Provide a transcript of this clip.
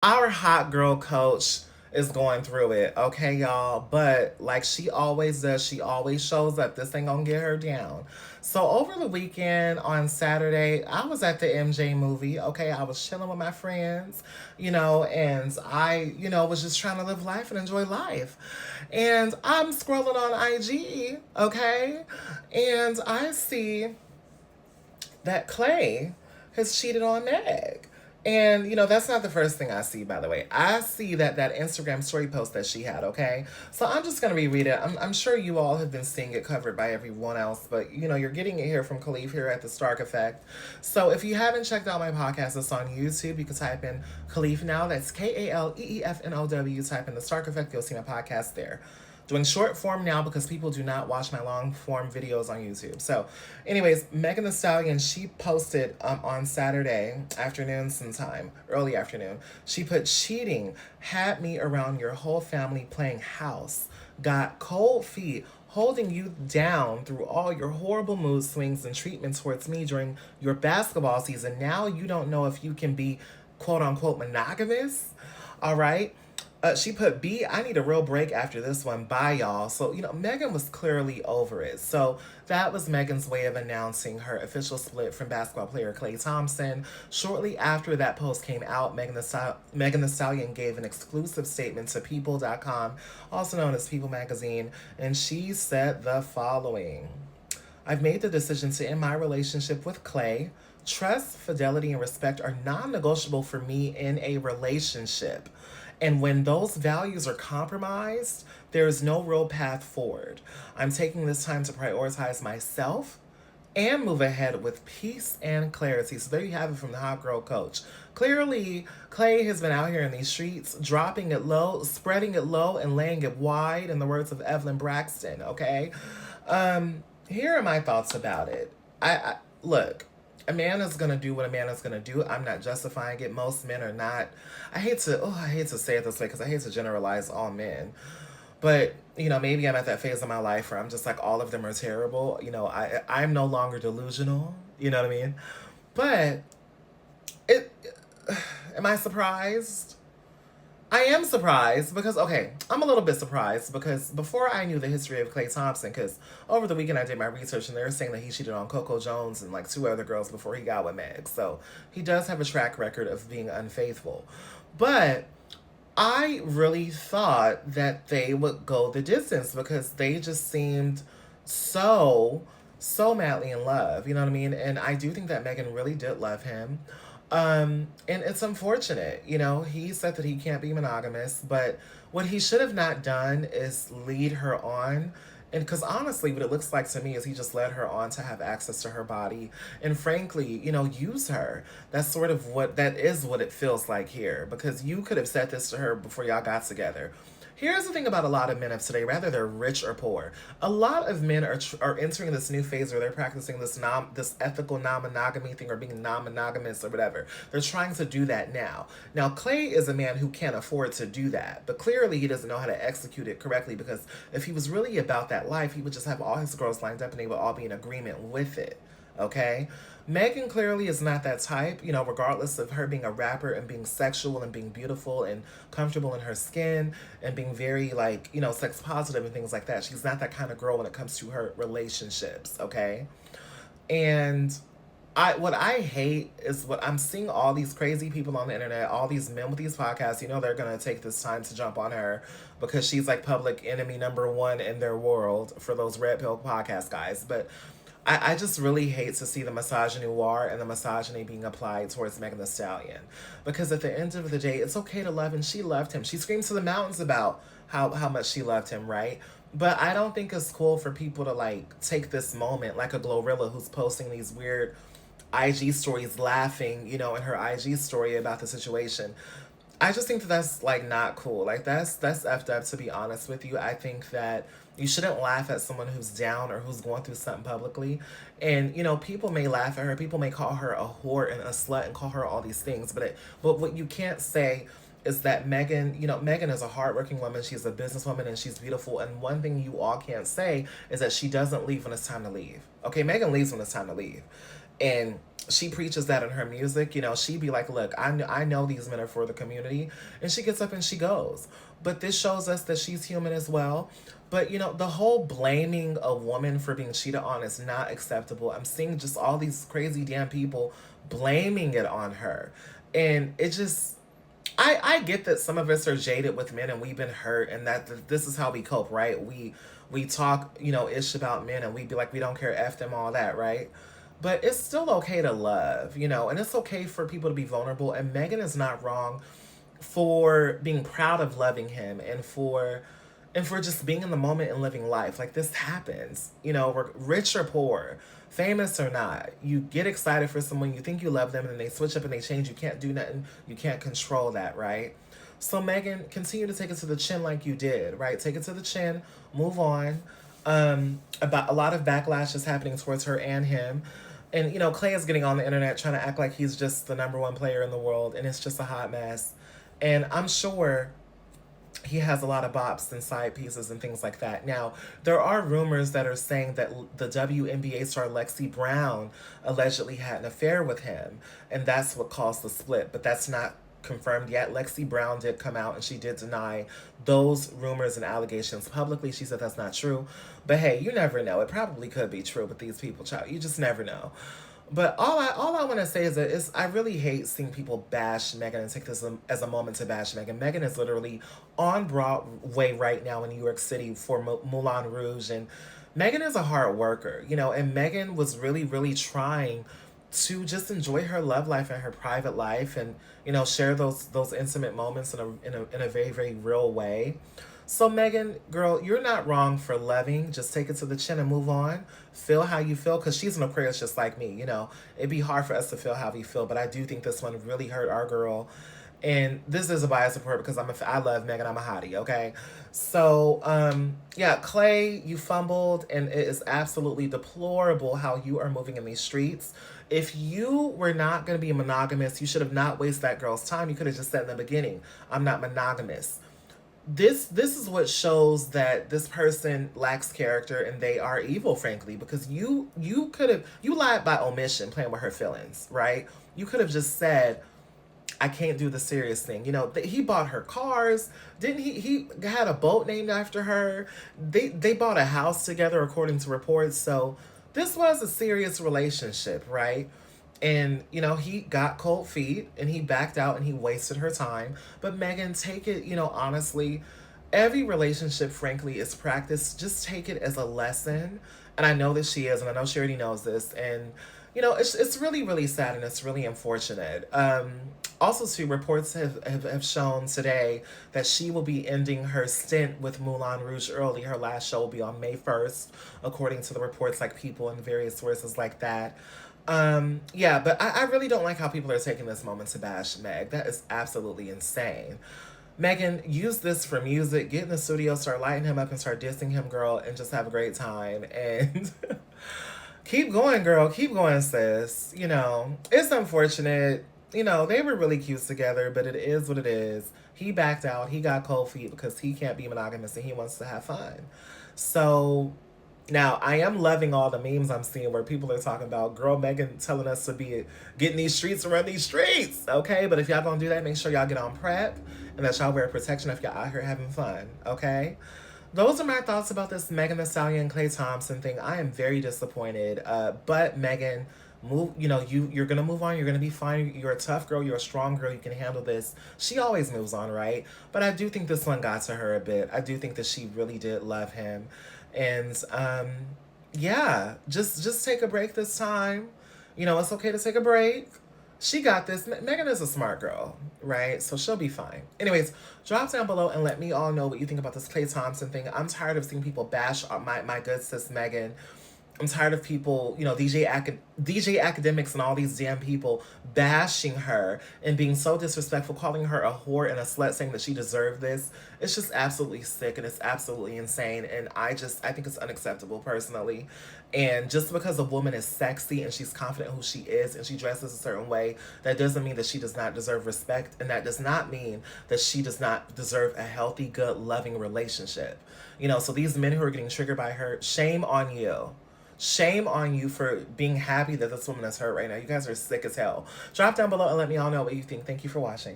our hot girl coach is going through it, okay, y'all? But like she always does, she always shows up. This ain't gonna get her down. So over the weekend on Saturday, I was at the MJ movie. Okay, I was chilling with my friends, and I, was just trying to live life and enjoy life. And I'm scrolling on IG, okay, and I see that Klay has cheated on Meg. And that's not the first thing I see, by the way. I see that Instagram story post that she had, okay? So I'm just gonna reread it. I'm sure you all have been seeing it covered by everyone else, but you're getting it here from Khalif here at the Stark Effect. So if you haven't checked out my podcast, it's on YouTube. You can type in Khalif now. That's KALEEFNOW. Type in the Stark Effect, you'll see my podcast there. Doing short form now because people do not watch my long form videos on YouTube. So, anyways, Megan Thee Stallion, she posted on Saturday afternoon sometime, early afternoon. She put cheating, had me around your whole family playing house, got cold feet, holding you down through all your horrible mood swings and treatment towards me during your basketball season. Now you don't know if you can be quote unquote monogamous. All right. She put B, I need a real break after this one. Bye, y'all. So, Megan was clearly over it. So, that was Megan's way of announcing her official split from basketball player Klay Thompson. Shortly after that post came out, Megan Thee Stallion gave an exclusive statement to People.com, also known as People Magazine, and she said the following. I've made the decision to end my relationship with Klay. Trust, fidelity, and respect are non negotiable for me in a relationship. And when those values are compromised, there is no real path forward. I'm taking this time to prioritize myself and move ahead with peace and clarity. So there you have it from the hot girl coach. Clearly, Klay has been out here in these streets, dropping it low, spreading it low, and laying it wide, in the words of Evelyn Braxton, okay? Here are my thoughts about it. I look, a man is gonna do what a man is gonna do. I'm not justifying it. Most men are not. I hate to say it this way because I hate to generalize all men. But maybe I'm at that phase of my life where I'm just like all of them are terrible. I'm no longer delusional. You know what I mean? But it. Am I surprised? I am surprised because, okay, I'm a little bit surprised because before I knew the history of Klay Thompson, because over the weekend I did my research and they were saying that he cheated on Coco Jones and like two other girls before he got with Meg. So he does have a track record of being unfaithful. But I really thought that they would go the distance because they just seemed so, so madly in love. You know what I mean? And I do think that Megan really did love him. And it's unfortunate, he said that he can't be monogamous, but what he should have not done is lead her on. And because honestly, what it looks like to me is he just led her on to have access to her body and frankly, use her. That is what it feels like here because you could have said this to her before y'all got together. Here's the thing about a lot of men of today, whether they're rich or poor. A lot of men are entering this new phase where they're practicing this ethical non-monogamy thing or being non-monogamous or whatever. They're trying to do that now. Now, Klay is a man who can't afford to do that, but clearly he doesn't know how to execute it correctly because if he was really about that life, he would just have all his girls lined up and they would all be in agreement with it. Okay? Megan clearly is not that type, regardless of her being a rapper and being sexual and being beautiful and comfortable in her skin and being very, sex positive and things like that. She's not that kind of girl when it comes to her relationships, okay? And what I hate is what I'm seeing all these crazy people on the internet, all these men with these podcasts, they're going to take this time to jump on her because she's like public enemy number one in their world for those red pill podcast guys. But I just really hate to see the misogyny war and the misogyny being applied towards Megan Thee Stallion. Because at the end of the day, it's okay to love, and she loved him. She screams to the mountains about how much she loved him, right? But I don't think it's cool for people to, take this moment, like a Glorilla who's posting these weird IG stories laughing, in her IG story about the situation. I just think that that's not cool. That's effed up, to be honest with you. I think that you shouldn't laugh at someone who's down or who's going through something publicly. And people may laugh at her, people may call her a whore and a slut and call her all these things, but what you can't say is that Megan, Megan is a hardworking woman, she's a businesswoman, and she's beautiful. And one thing you all can't say is that she doesn't leave when it's time to leave. Okay, Megan leaves when it's time to leave. And she preaches that in her music. You know, she be like, look, I know these men are for the community. And she gets up and she goes. But this shows us that she's human as well. But, you know, the whole blaming a woman for being cheated on is not acceptable. I'm seeing just all these crazy damn people blaming it on her. And it just, I get that some of us are jaded with men and we've been hurt and that this is how we cope, right? We talk, you know, ish about men and we be like, we don't care, F them, all that, right? But it's still okay to love, you know, and it's okay for people to be vulnerable. And Megan is not wrong for being proud of loving him and for just being in the moment and living life. Like this happens, you know, rich or poor, famous or not. You get excited for someone, you think you love them, and then they switch up and they change. You can't do nothing. You can't control that, right? So Megan, continue to take it to the chin like you did, right? Take it to the chin, move on. About a lot of backlash is happening towards her and him. And you know, Klay is getting on the internet trying to act like he's just the number one player in the world, and it's just a hot mess. And I'm sure he has a lot of bops and side pieces and things like that. Now, there are rumors that are saying that the WNBA star Lexi Brown allegedly had an affair with him, and that's what caused the split. But that's not confirmed yet. Lexi Brown did come out and she did deny those rumors and allegations publicly. She said that's not true. But hey, you never know. It probably could be true with these people, child. You just never know. But all I want to say is that I really hate seeing people bash Megan and take this as a moment to bash Megan. Megan is literally on Broadway right now in New York City for Moulin Rouge, and Megan is a hard worker, you know. And Megan was really trying to just enjoy her love life and her private life, and you know, share those intimate moments in a very real way. So Megan, girl, you're not wrong for loving. Just take it to the chin and move on. Feel how you feel, because she's an Aquarius just like me. You know, it'd be hard for us to feel how we feel, but I do think this one really hurt our girl. And this is a bias report because I love Megan. I'm a hottie, okay? So yeah, Klay, you fumbled, and it is absolutely deplorable how you are moving in these streets. If you were not going to be monogamous, you should have not wasted that girl's time. You could have just said in the beginning, I'm not monogamous. This is what shows that this person lacks character and they are evil, frankly, because you could have, you lied by omission, playing with her feelings, right? You could have just said, I can't do the serious thing. You know, he bought her cars, didn't he? He had a boat named after her. They bought a house together, according to reports. So this was a serious relationship, right? And you know, he got cold feet and he backed out and he wasted her time. But Megan, take it, you know, honestly, every relationship, frankly, is practice. Just take it as a lesson. And I know that she is, and I know she already knows this. And you know, it's really sad and it's really unfortunate. Also, too, reports have shown today that she will be ending her stint with Moulin Rouge early. Her last show will be on May 1st, according to the reports, like People and various sources like that. Yeah, but I really don't like how people are taking this moment to bash Meg. That is absolutely insane. Megan, use this for music. Get in the studio, start lighting him up, and start dissing him, girl, and just have a great time. And keep going, girl. Keep going, sis. You know, it's unfortunate. You know, they were really cute together, but it is what it is. He backed out. He got cold feet because he can't be monogamous and he wants to have fun. So now, I am loving all the memes I'm seeing where people are talking about girl Megan telling us to be getting these streets around these streets, okay? But if y'all gonna do that, make sure y'all get on prep and that y'all wear protection if y'all out here having fun, okay? Those are my thoughts about this Megan Thee Stallion Klay Thompson thing. I am very disappointed. But Megan, move. You know, you're gonna move on. You're gonna be fine. You're a tough girl. You're a strong girl. You can handle this. She always moves on, right? But I do think this one got to her a bit. I do think that she really did love him, and yeah, just take a break this time. You know, it's okay to take a break. She got this. Megan is a smart girl, right? So she'll be fine. Anyways, drop down below and let me all know what you think about this Klay Thompson thing. I'm tired of seeing people bash on my good sis Megan. I'm tired of people, you know, DJ academics and all these damn people bashing her and being so disrespectful, calling her a whore and a slut, saying that she deserved this. It's just absolutely sick and it's absolutely insane. And I think it's unacceptable personally. And just because a woman is sexy and she's confident who she is and she dresses a certain way, that doesn't mean that she does not deserve respect. And that does not mean that she does not deserve a healthy, good, loving relationship. You know, so these men who are getting triggered by her, shame on you. Shame on you for being happy that this woman is hurt right now. You guys are sick as hell. Drop down below and let me all know what you think. Thank you for watching.